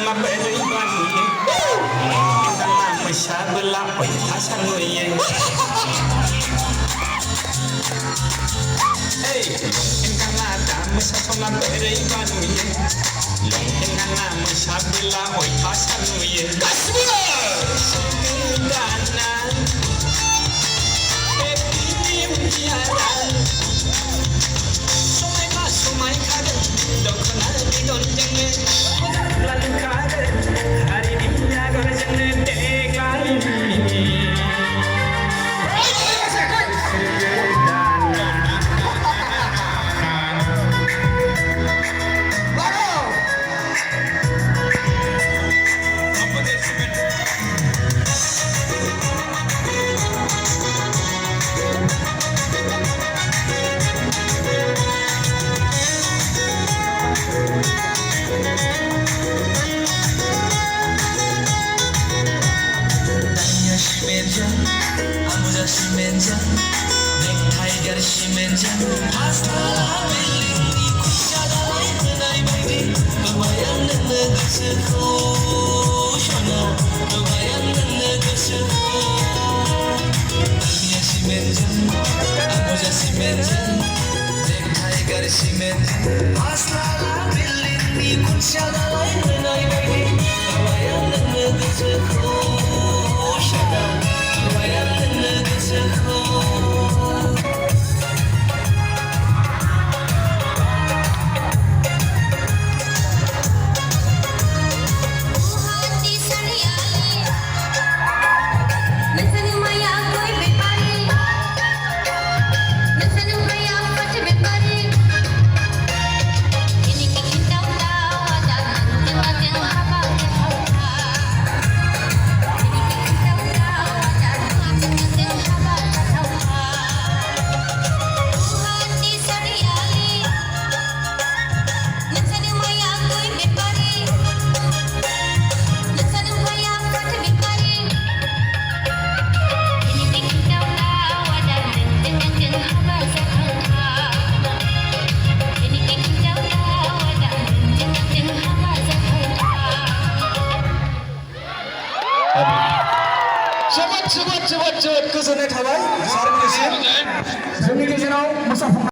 संला बोरैबा नुयो दाना मोसाबोला अयथासार नुयो लंथेंगाना दा मोसा संला बोरैबा नुयो लंथेंगाना मोसाबोला अयथासार नुयो गासिबो दाना बे फिल्मनिया समायखागोन दख'ना बिदनजोंनो लांखागोन हारिनि आगरजोंनो देग्लायनि Amuza Simenza, Neck Tiger Simenza, Hasta la Belini, Kushada Nai Baby, Babayan and the Gusako, Shana, Babayan and the Gusako, Ania Simenza, Amuza Simenza, Neck Tiger Simenza, Hasta la Belini, Kushada Nai Baby, Babayan and the Gusako, Shana. जोबोद गोजोननाय थाबाय सारमोननिसिम जोंनि गेजेराव मोसाफुं